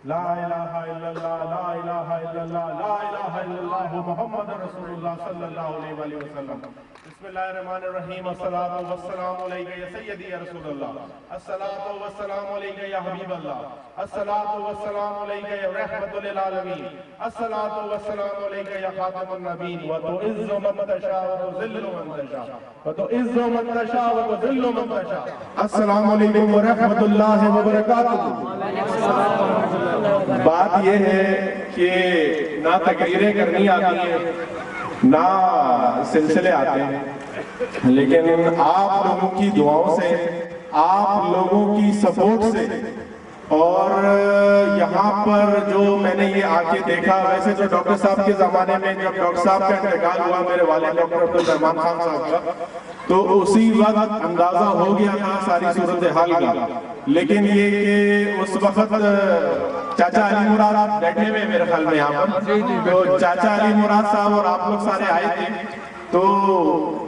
لا الہ الا اللہ لا الہ الا اللہ لا الہ الا اللہ محمد رسول اللہ صلی اللہ علیہ وآلہ وسلم. بسم اللہ الرحمن الرحیم. الصلاۃ والسلام علیک یا سیدی یا رسول اللہ. الصلاۃ والسلام علیک یا حبیب اللہ. الصلاۃ والسلام علیک یا رحمت للعالمین. الصلاۃ والسلام علیک یا خاتم النبیین. وتعز من تشاء وتذل من تشاء وتعز من تشاء وتذل من تشاء. السلام علیکم ورحمۃ اللہ وبرکاتہ. بات یہ ہے کہ نہ تقریریں کرنی آتی ہیں نہ سلسلے آتے ہیں، لیکن آپ لوگوں کی دعاؤں سے، آپ لوگوں کی سپورٹ سے، اور یہاں پر جو میں نے یہ آ کے دیکھا، ویسے تو ڈاکٹر صاحب کے زمانے میں جب ڈاکٹر صاحب کا انتقال ہوا میرے والد ڈاکٹر عبدالرحمان خان صاحب کا، تو اسی وقت اندازہ ہو گیا تھا ساری صورتحال کا. لیکن یہ کہ اس وقت چاچا علی مراد بیٹھے ہوئے میرے خیال میں یہاں پر، تو چاچا علی مراد صاحب اور آپ لوگ سارے آئے تھے، تو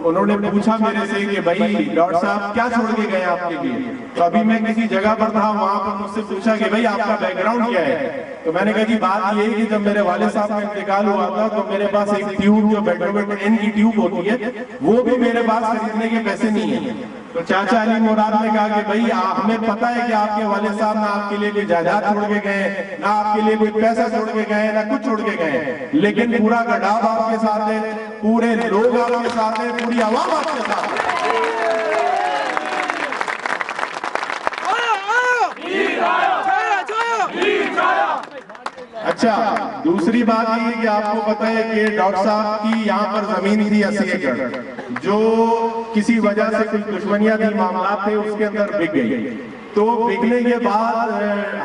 انہوں نے پوچھا میرے سے کہ بھائی ڈاکٹر صاحب کیا چھوڑ کے گئے آپ کے لیے؟ تو ابھی میں کسی جگہ پر تھا، وہاں پر مجھ سے پوچھا کہ بھائی آپ کا بیک گراؤنڈ کیا ہے؟ تو میں نے کہا جی بات یہ ہے کہ جب میرے والد صاحب کا انتقال ہوا تھا تو میرے پاس ایک ٹیوب جو وٹامن کی ٹیوب ہوتی ہے وہ بھی میرے پاس خریدنے کے پیسے نہیں ہیں. تو چاچا علی مراد نے کہا کہ بھائی ہمیں پتہ ہے کہ آپ کے والد صاحب نہ آپ کے لیے کوئی جائیداد چھوڑ کے گئے، نہ آپ کے لیے کوئی پیسہ چھوڑ کے گئے، نہ کچھ چھوڑ کے گئے، لیکن پورا گڈاب آپ کے ساتھ ہے، پورے لوگ آپ کے ساتھ ہے، پوری عوام آپ کے ساتھ ہے. اچھا، دوسری بات یہ کہ آپ کو پتہ ہے کہ ڈاکٹر صاحب کی یہاں پر زمین تھی 80 ایکڑ، جو کسی وجہ سے کچھ دشمنیاں تھی، معاملات تھے، اس کے اندر بک گئی. تو بکنے کے بعد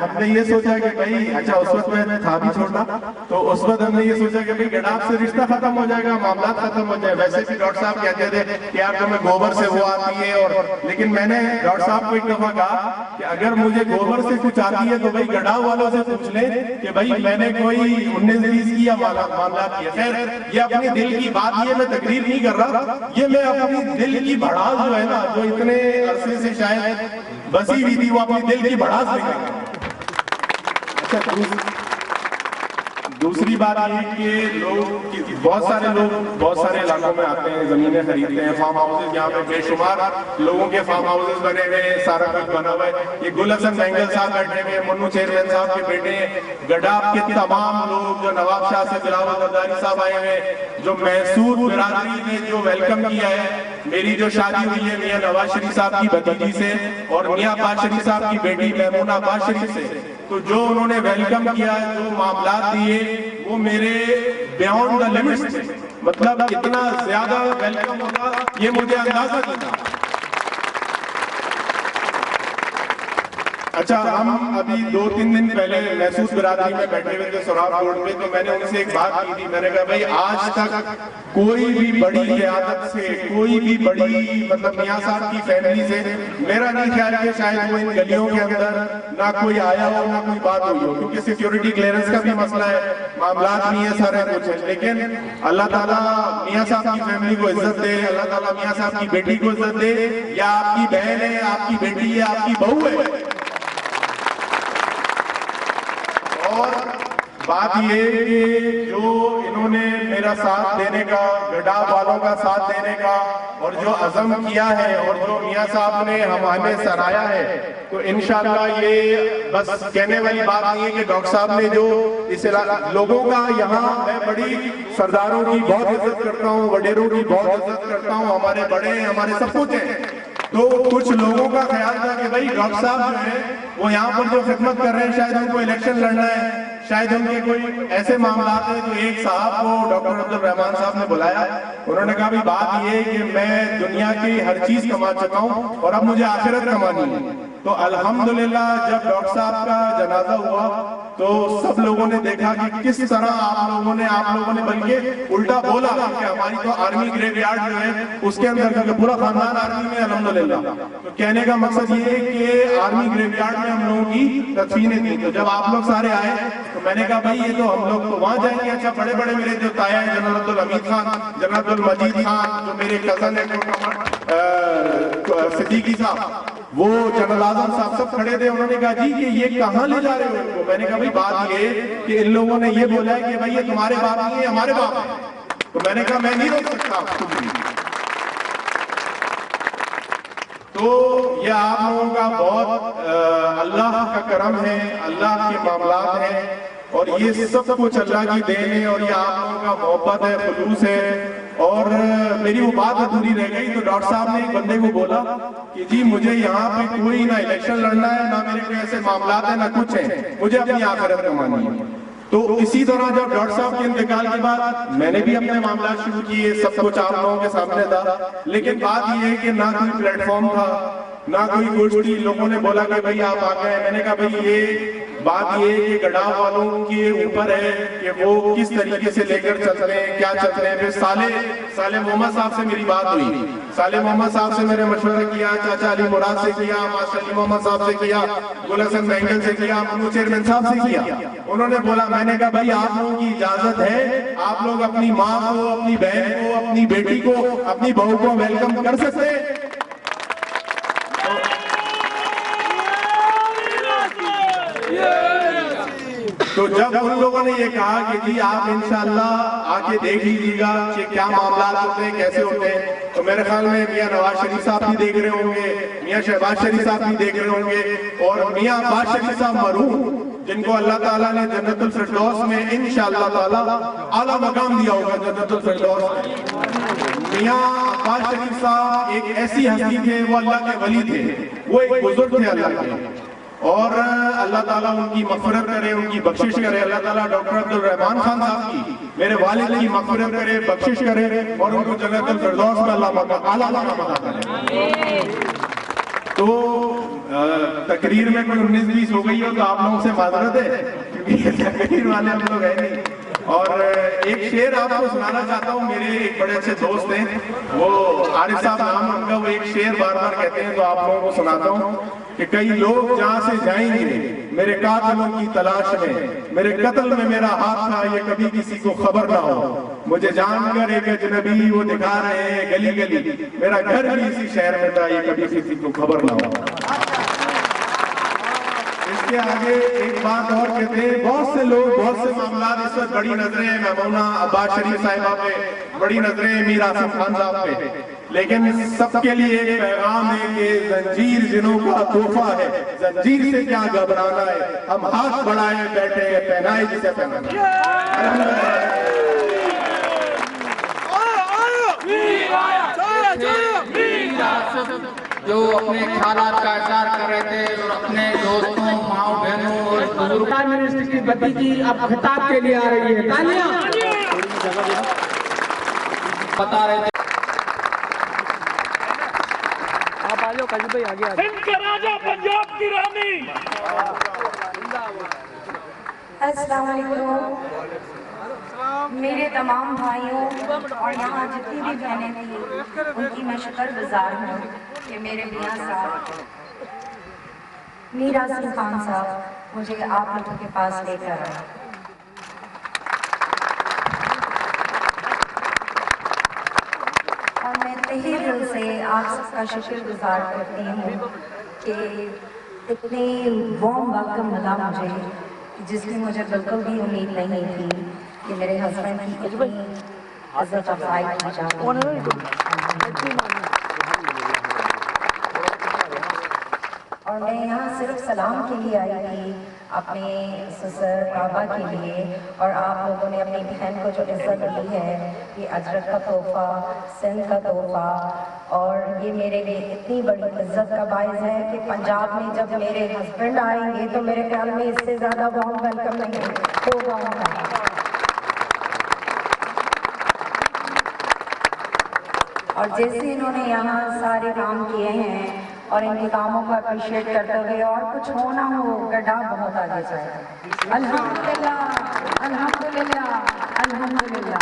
ہم نے یہ سوچا کہ بھائی، اچھا اس وقت میں تھا بھی چھوٹا، تو اس وقت ہم نے یہ سوچا کہ بھائی گڈاب سے رشتہ ختم ہو جائے گا، معاملات ختم ہو جائے. ویسے بھی ڈاکٹر صاحب کہتے تھے کہ یار تمہیں گوبر سے وہ آتی ہے، اور لیکن میں نے ڈاکٹر صاحب کو ایک دفعہ کہا کہ اگر مجھے گوبر سے کچھ آتی ہے تو بھائی گڈاب والوں سے پوچھ لیں کہ بھائی میں نے کوئی 19 کی یا معاملات کیا. خیر، یہ اپنے دل کی بات، یہ میں تقریر نہیں کر رہا، یہ میں اپنی دل کی بھڑاس جو ہے نا، جو اتنے عرصے سے شاید بسی ہوئی تھی، وہ اپنی دل کی بڑھاس نہیں کرتا. اچھا، دوسری بات یہ کہ بہت سارے لوگ بہت سارے علاقوں میں آتے ہیں، زمینیں خریدتے ہیں، فارم ہاؤسز، یہاں پہ بے شمار لوگوں کے فارم ہاؤسز بنے ہوئے ہیں، سارا کچھ بنا ہوا ہے. یہ گل حسن بینگل صاحب بیٹھے ہوئے ہیں، منو چیئرمین صاحب کے بیٹے ہیں، گڈاب کے تمام لوگ، جو نواب شاہ سے بلاول زرداری صاحب آئے ہوئے ہیں، جو محسود برادری نے جو ویلکم کیا ہے. میری جو شادی ہوئی ہے میاں نواز شریف صاحب کی بھتیجی سے اور میاں عباس شریف صاحب کی بیٹی میمونہ عباس شریف سے، تو جو انہوں نے ویلکم کیا، جو معاملات دیے، وہ میرے بیانڈ دا لیمٹس تھے. مطلب اتنا زیادہ ویلکم ہوگا یہ مجھے اندازہ نہیں تھا. اچھا، ہم ابھی 2-3 دن پہلے محسود برادری میں بیٹھے ہوئے تھے سوراب روڈ پہ، تو میں نے ان سے ایک بات کی تھی. میں نے کہا بھائی آج تک کوئی بھی بڑی قیادت سے، کوئی بھی بڑی مطلب میاں صاحب کی فیملی سے میرا نہیں خیال کہ شاید وہ ان گلیوں کے اندر نہ کوئی آیا ہو، نہ کوئی بات ہوئی ہو، کیونکہ سیکیورٹی کلیئرنس کا بھی مسئلہ ہے، معاملات بھی ہیں، سارے کچھ ہے. لیکن اللہ تعالیٰ میاں صاحب کی فیملی کو عزت دے، اللہ تعالیٰ میاں صاحب کی بیٹی کو عزت دے. یا آپ کی بہن ہے، آپ کی بیٹی ہے، آپ کی بہو ہے. اور بات یہ کہ جو انہوں نے میرا ساتھ دینے کا، گڈاب والوں کا ساتھ دینے کا، اور جو عزم کیا ہے، اور جو میاں صاحب نے ہمیں سرایا ہے، تو انشاءاللہ یہ بس کہنے والی بات نہیں ہے کہ ڈاکٹر صاحب نے جو اس لوگوں کا، یہاں میں بڑی سرداروں کی بہت عزت کرتا ہوں، وڈیروں کی بہت عزت کرتا ہوں، ہمارے بڑے ہیں، ہمارے سب کچھ ہیں. تو کچھ لوگوں کا خیال تھا کہ بھائی ڈاکٹر صاحب جو ہے وہ یہاں پر جو خدمت کر رہے ہیں، شاید ان کو الیکشن لڑنا ہے، شاید ان کے کوئی ایسے معاملات ہیں. تو ایک صاحب کو ڈاکٹر عبدالرحمان صاحب نے بلایا، انہوں نے کہا بھی بات یہ ہے کہ میں دنیا کی ہر چیز کما چکا ہوں اور اب مجھے آخرت کمانی ہے. تو الحمدللہ جب ڈاکٹر صاحب کا جنازہ ہوا تو سب لوگوں نے دیکھا کہ کس طرح آپ لوگوں نے بلکہ الٹا بولا کہ ہماری تو آرمی گریو یارڈ جو ہے اس کے اندر، کیونکہ پورا خاندان آرمی میں الحمدللہ. تو کہنے کا مقصد یہ ہے کہ آرمی گریو یارڈ میں ہم لوگوں کی تدفینیں تھیں. تو جب آپ لوگ سارے آئے تو میں نے کہا بھائی یہ تو ہم لوگ تو وہاں جائیں گے. اچھا، بڑے بڑے میرے جو تایا ہیں، جنرل عبدالحمید خان، جنرل عبدالمجید خان، جو میرے کزن ہیں صدیقی صاحب، وہ جنرل اعظم صاحب سب کھڑے تھے, انہوں نے کہا جی کہ یہ کہاں لے جا رہے ہو ان کو؟ میں نے کہا بھائی بات یہ کہ ان لوگوں نے یہ بولا ہے کہ بھائی یہ تمہارے باپ نہیں ہے, ہمارے باپ ہیں. تو میں نے کہا میں نہیں روک سکتا کچھ بھی. تو یہ آپ لوگوں کا بہت اللہ کا کرم ہے, اللہ کے معاملات ہیں, اور یہ سب کچھ اللہ کی دین ہے, اور یہ آپ لوگوں کا محبت ہے, خلوص ہے. اور میری وہ بات ادھوری رہ گئی, تو ڈاکٹر صاحب نے ایک بندے کو بولا کہ جی مجھے یہاں پہ کوئی نہ الیکشن لڑنا ہے, نہ میرے کوئی ایسے معاملات ہیں, نہ کچھ ہیں, مجھے اپنی آخرت کمانی ہے. تو اسی طرح جب ڈاکٹر صاحب کے انتقال کے بعد میں نے بھی اپنے معاملات شروع کیے, سب کچھ آپ لوگوں کے سامنے تھا, لیکن بات یہ ہے کہ نہ کوئی پلیٹ فارم تھا, نہ کوئی گوشتی. لوگوں نے بولا کہ بھئی آپ آ گئے. میں نے کہا بھئی یہ بات یہ ہے کہ گڑھا والوں کے اوپر ہے کہ وہ کس طریقے سے لے کر چلتے ہیں, کیا چلتے ہیں. پھر صالح محمد صاحب سے میری بات ہوئی, صالح محمد صاحب سے میں نے مشورہ کیا, چاچا علی مراد سے کیا, ماسٹر علی محمد صاحب سے کیا, گل حسن بینگل سے کیا, منو چیئرمین صاحب سے کیا. انہوں نے بولا, میں نے کہا بھئی آپ لوگوں کی اجازت ہے, آپ لوگ اپنی ماں کو, اپنی بہن کو, اپنی بیٹی کو, اپنی بہو کو ویلکم کر سکتے ہیں. تو جب ان لوگوں نے یہ کہا کہ جی آپ انشاءاللہ آ کے دیکھ لیجیے گا کہ کیا معاملات ہوتے ہیں, کیسے ہوتے ہیں, تو میرے خیال میں میاں نواز شریف صاحب بھی دیکھ رہے ہوں گے, میاں شہباز شریف صاحب بھی دیکھ رہے ہوں گے, اور میاں عباس شریف صاحب مرحوم جن کو اللہ تعالیٰ نے جنت الفردوس میں انشاءاللہ تعالیٰ اعلیٰ مقام دیا ہوگا جنت الفردوس میں. میاں عباس شریف صاحب ایک ایسی ہستی تھے, وہ اللہ کے ولی تھے, وہ ایک بزرگ تھے اللہ کے, اور اللہ تعالیٰ ان کی مغفرت کرے, ان کی بخشش کرے. اللہ تعالیٰ ڈاکٹر عبدالرحمان خان صاحب کی, میرے والد کی مغفرت کرے, بخشش کرے, اور ان کو جنت الفردوس میں اللہ اعلیٰ مقام عطا کرے. تو تقریر میں کوئی 19-20 ہو گئی ہو تو آپ لوگوں سے معذرت ہے, کیونکہ تقریر والے ہم لوگ ہیں نہیں. اور ایک شعر آپ کو سنانا چاہتا ہوں, میرے ایک بڑے اچھے دوست ہیں, وہ عارف صاحب نام ان کا, وہ ایک شعر بار بار کہتے ہیں, تو آپ لوگوں کو سناتا ہوں کہ کئی لوگ جہاں سے جائیں گے میرے قاتلوں کی تلاش میں, میرے قتل میں میرا ہاتھ تھا یہ کبھی کسی کو خبر نہ ہو, مجھے جان کر ایک اجنبی وہ دکھا رہے ہیں گلی گلی, میرا گھر بھی اسی شہر میں تھا یہ کبھی کسی کو خبر نہ ہو. اس کے آگے ایک بات اور کہتے ہیں, بہت سے لوگ, بہت سے معاملات اس وقت بڑی نظریں ہیں مولانا عباس شریف صاحبہ پہ, بڑی نظریں ہیں میر آصف خان صاحب پہ, لیکن سب کے لیے ایک پیغام ہے کہ زنجیر جنوں کا تحفہ ہے, زنجیر سے کیا گھبرانا ہے, ہم ہاتھ بڑھائے بیٹھے ہیں, پہنائے جسے پہنانا. جو اپنے خیالات کا اظہار کر رہے تھے, اور اپنے دوستوں, ماؤں بہنوں اور بزرگوں یونیورسٹی کی بدی کی اب خطاب کے لیے آ رہی ہے. تالیاں بتا رہے تھے. آپ آجو کجی بھائی آگے آجو. سندھ کا راجہ, پنجاب کی رانی. السلام علیکم میرے تمام بھائیوں, اور یہاں جتنی بھی بہنیں تھیں ان کی میں شکر گزار ہوں کہ میرے میاں صاحب میر آصف خان صاحب مجھے آپ لوگوں کے پاس لے کر آئے. اور میں تہہ دل سے آپ سب کا شکر گزار کرتی ہوں کہ اتنی وارم ویلکم ملا مجھے, جس میں مجھے بالکل بھی امید نہیں تھی کہ میرے ہسبینڈ کی اتنی عزت افزائی کی جائے. اور میں یہاں صرف سلام کے لیے آئی تھی, اپنے سسر بابا کے لیے, اور آپ لوگوں نے اپنی بہن کو جو عزت دی ہے, یہ اجرت کا تحفہ, سندھ کا تحفہ, اور یہ میرے لیے اتنی بڑی عزت کا باعث ہے کہ پنجاب میں جب میرے ہسبینڈ آئیں گے تو میرے خیال میں اس سے زیادہ وارم ویلکم نہیں ہوگا ان کا. اور جیسے انہوں نے یہاں سارے کام کیے ہیں, اور ان کے کاموں کو اپریشیٹ کرتے ہوئے, اور کچھ ہونا ہو گڈھا بہت آگے جائے. الحمدللہ الحمدللہ الحمدللہ.